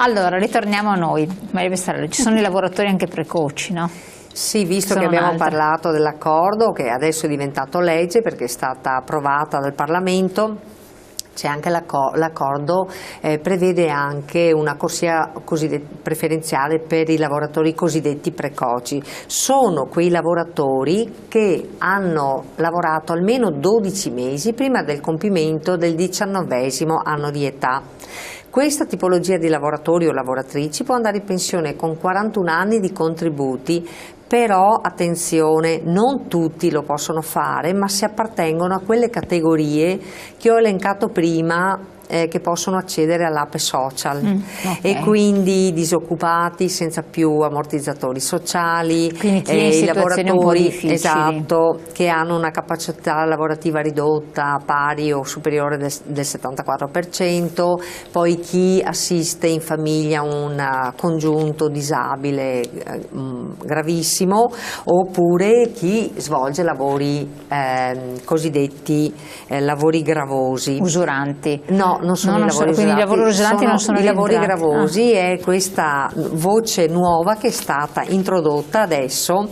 Allora, ritorniamo a noi. Maria Vestaglioli, ci sono i lavoratori anche precoci, no? Sì, visto che abbiamo parlato dell'accordo che adesso è diventato legge perché è stata approvata dal Parlamento, c'è anche l'accordo, prevede anche una corsia preferenziale per i lavoratori cosiddetti precoci. Sono quei lavoratori che hanno lavorato almeno 12 mesi prima del compimento del 19° anno di età. Questa tipologia di lavoratori o lavoratrici può andare in pensione con 41 anni di contributi, però attenzione, non tutti lo possono fare, ma si appartengono a quelle categorie che ho elencato prima, che possono accedere all'APE social, okay. E quindi disoccupati senza più ammortizzatori sociali, i lavoratori che hanno una capacità lavorativa ridotta pari o superiore del 74%, poi chi assiste in famiglia un congiunto disabile gravissimo, oppure chi svolge lavori cosiddetti lavori gravosi. Usuranti. No, non sono i lavori usuranti. Quindi i lavori usuranti non sono i lavori gravosi, è questa voce nuova che è stata introdotta adesso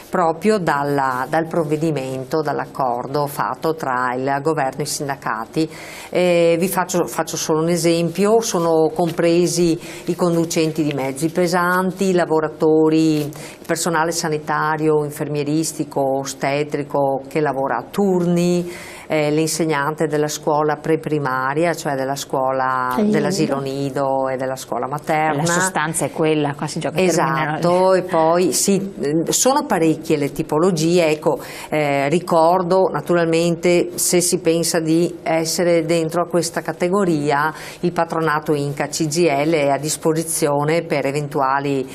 proprio dal provvedimento, dall'accordo fatto tra il governo e i sindacati. Vi faccio solo un esempio: sono compresi i conducenti di mezzi pesanti, i lavoratori, personale sanitario, infermieristico, ostetrico che lavora a turni, l'insegnante della scuola preprimaria, cioè della scuola dell'asilo nido e della scuola materna. La sostanza è quella, qua si gioca a esatto, e poi sì, sono parecchie le tipologie. Ecco, ricordo naturalmente, se si pensa di essere dentro a questa categoria, il patronato Inca CGIL è a disposizione per eventuali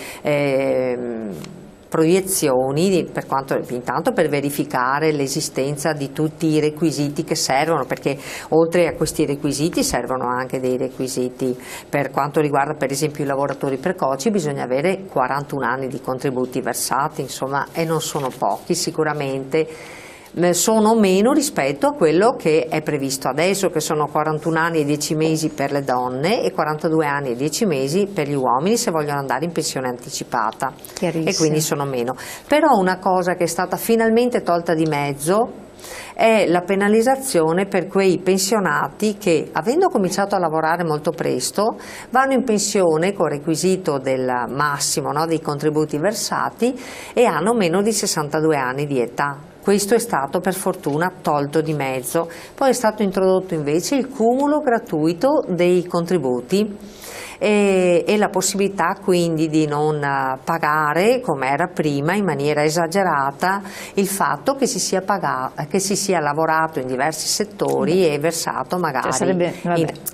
proiezioni, intanto per verificare l'esistenza di tutti i requisiti che servono, perché oltre a questi requisiti servono anche dei requisiti per quanto riguarda per esempio i lavoratori precoci. Bisogna avere 41 anni di contributi versati, insomma, e non sono pochi sicuramente. Sono meno rispetto a quello che è previsto adesso, che sono 41 anni e 10 mesi per le donne e 42 anni e 10 mesi per gli uomini se vogliono andare in pensione anticipata, e quindi sono meno. Però una cosa che è stata finalmente tolta di mezzo è la penalizzazione per quei pensionati che, avendo cominciato a lavorare molto presto, vanno in pensione con requisito del massimo, no, dei contributi versati, e hanno meno di 62 anni di età. Questo è stato per fortuna tolto di mezzo. Poi è stato introdotto invece il cumulo gratuito dei contributi e la possibilità quindi di non pagare, come era prima, in maniera esagerata il fatto che si sia lavorato in diversi settori e versato magari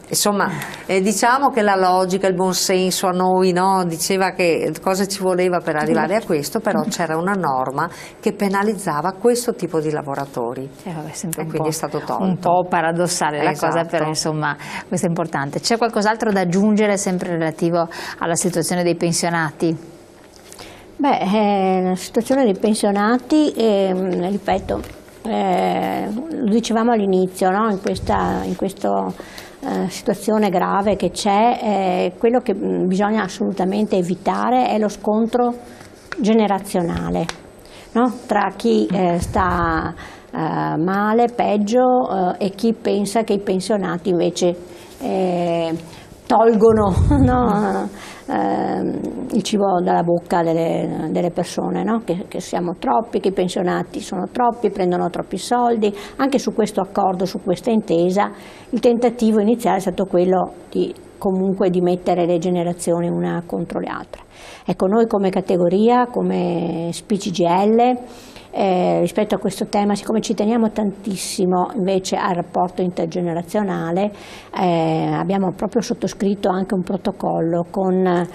insomma, diciamo che la logica, il buonsenso a noi, no, diceva che cosa ci voleva per arrivare a questo, però c'era una norma che penalizzava questo tipo di lavoratori, e quindi è stato tolto. Un po' paradossale la cosa, però insomma questo è importante. C'è qualcos'altro da aggiungere sempre relativo alla situazione dei pensionati? La situazione dei pensionati, ripeto, lo dicevamo all'inizio, no? in questa situazione grave che c'è, quello che bisogna assolutamente evitare è lo scontro generazionale, no? Tra chi sta male, peggio, e chi pensa che i pensionati invece tolgono, no, il cibo dalla bocca delle persone, no? Che siamo troppi, che i pensionati sono troppi, prendono troppi soldi. Anche su questo accordo, su questa intesa, il tentativo iniziale è stato quello comunque di mettere le generazioni una contro le altre. Ecco, noi come categoria, come SPI-CGIL, rispetto a questo tema, siccome ci teniamo tantissimo invece al rapporto intergenerazionale, abbiamo proprio sottoscritto anche un protocollo con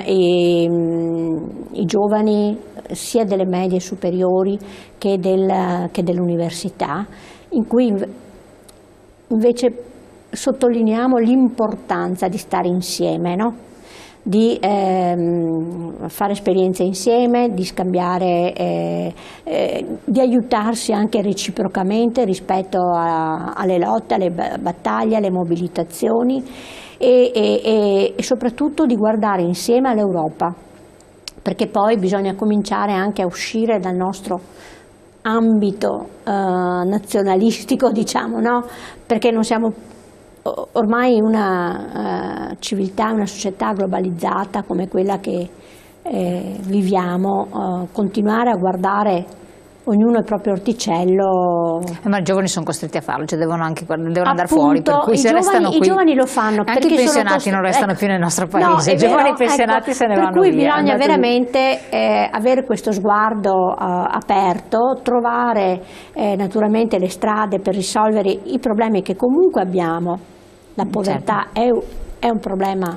i giovani sia delle medie superiori che dell'università, in cui invece sottolineiamo l'importanza di stare insieme, no? Di fare esperienze insieme, di scambiare, di aiutarsi anche reciprocamente rispetto alle lotte, alle battaglie, alle mobilitazioni, e soprattutto di guardare insieme all'Europa, perché poi bisogna cominciare anche a uscire dal nostro ambito nazionalistico, diciamo, no? Perché non siamo ormai una civiltà, una società globalizzata come quella che viviamo, continuare a guardare ognuno il proprio orticello. Ma i giovani sono costretti a farlo, cioè devono andare fuori, per cui se restano qui. I giovani lo fanno. Anche i pensionati non restano più nel nostro paese, i giovani pensionati se ne vanno via. Per cui bisogna veramente avere questo sguardo aperto, trovare naturalmente le strade per risolvere i problemi che comunque abbiamo. La povertà è un problema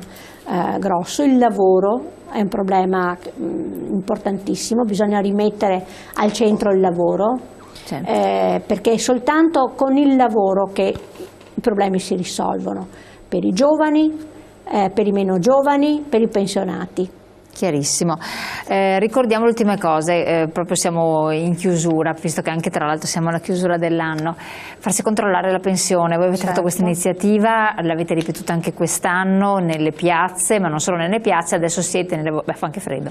grosso, il lavoro è un problema importantissimo, bisogna rimettere al centro il lavoro, perché è soltanto con il lavoro che i problemi si risolvono, per i giovani, per i meno giovani, per i pensionati. Chiarissimo. Ricordiamo le ultime cose, proprio siamo in chiusura, visto che anche tra l'altro siamo alla chiusura dell'anno. Farsi controllare la pensione, voi avete fatto questa iniziativa, l'avete ripetuta anche quest'anno nelle piazze, ma non solo nelle piazze, adesso siete fa anche freddo,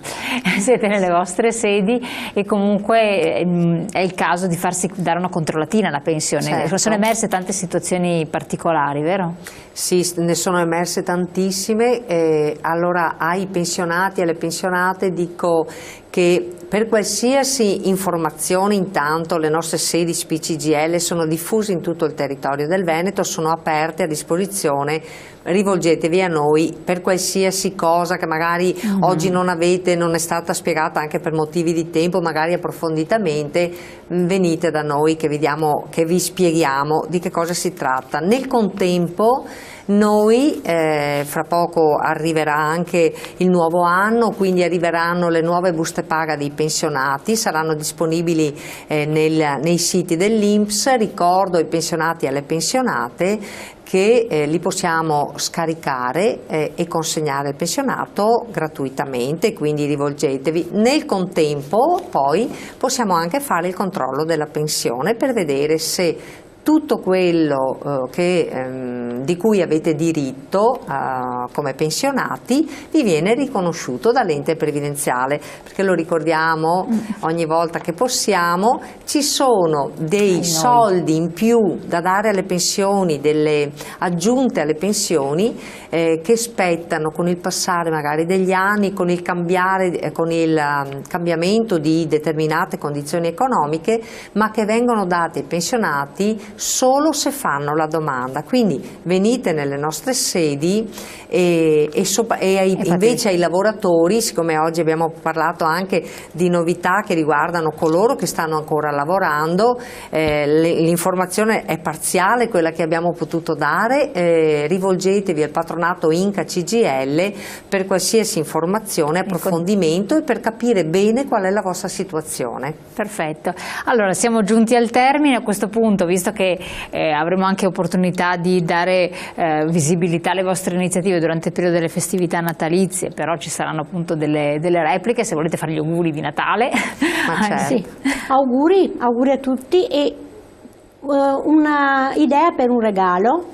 siete nelle vostre sedi e comunque è il caso di farsi dare una controllatina alla pensione. Sono emerse tante situazioni particolari, vero? Sì, ne sono emerse tantissime, allora ai pensionati e alle pensionate dico che per qualsiasi informazione intanto le nostre sedi SPI-CGIL sono diffuse in tutto il territorio del Veneto, sono aperte a disposizione, rivolgetevi a noi per qualsiasi cosa che magari oggi non avete, non è stata spiegata anche per motivi di tempo, magari approfonditamente, venite da noi che vi spieghiamo di che cosa si tratta. Nel contempo noi, fra poco arriverà anche il nuovo anno, quindi arriveranno le nuove buste paga dei pensionati, saranno disponibili nei siti dell'INPS. Ricordo ai pensionati e alle pensionate che li possiamo scaricare e consegnare al pensionato gratuitamente, quindi rivolgetevi. Nel contempo poi possiamo anche fare il controllo della pensione per vedere se tutto quello di cui avete diritto come pensionati vi viene riconosciuto dall'ente previdenziale, perché lo ricordiamo ogni volta che possiamo, ci sono dei soldi in più da dare alle pensioni, delle aggiunte alle pensioni che spettano con il passare magari degli anni, con il cambiamento di determinate condizioni economiche, ma che vengono date ai pensionati solo se fanno la domanda. Quindi venite nelle nostre sedi invece ai lavoratori, siccome oggi abbiamo parlato anche di novità che riguardano coloro che stanno ancora lavorando, l'informazione è parziale, quella che abbiamo potuto dare, rivolgetevi al patronato INCA CGIL per qualsiasi informazione, approfondimento e per capire bene qual è la vostra situazione. Perfetto, allora siamo giunti al termine a questo punto, visto che avremo anche opportunità di dare visibilità alle vostre iniziative durante il periodo delle festività natalizie, però ci saranno appunto delle repliche, se volete fare gli auguri di Natale. Sì. Auguri a tutti e una idea per un regalo.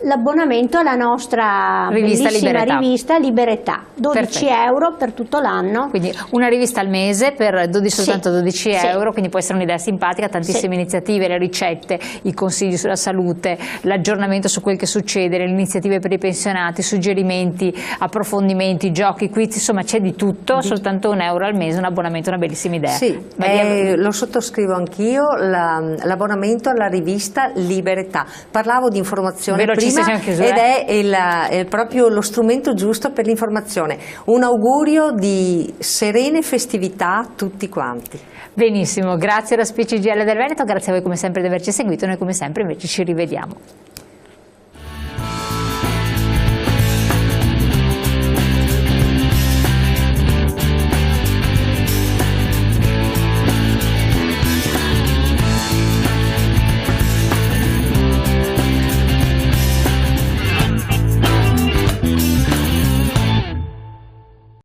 L'abbonamento alla nostra bellissima rivista Liberetà, 12 euro per tutto l'anno. Quindi una rivista al mese per soltanto 12 euro, quindi può essere un'idea simpatica, tantissime iniziative, le ricette, i consigli sulla salute, l'aggiornamento su quel che succede, le iniziative per i pensionati, suggerimenti, approfondimenti, giochi, quiz, insomma c'è di tutto, soltanto 1 euro al mese, un abbonamento, una bellissima idea. Sì, lo sottoscrivo anch'io, l'abbonamento alla rivista Liberetà. Parlavo di informazione prima ed è proprio lo strumento giusto per l'informazione. Un augurio di serene festività a tutti quanti. Benissimo, grazie alla SPI-CGIL del Veneto, grazie a voi come sempre di averci seguito, noi come sempre invece ci rivediamo.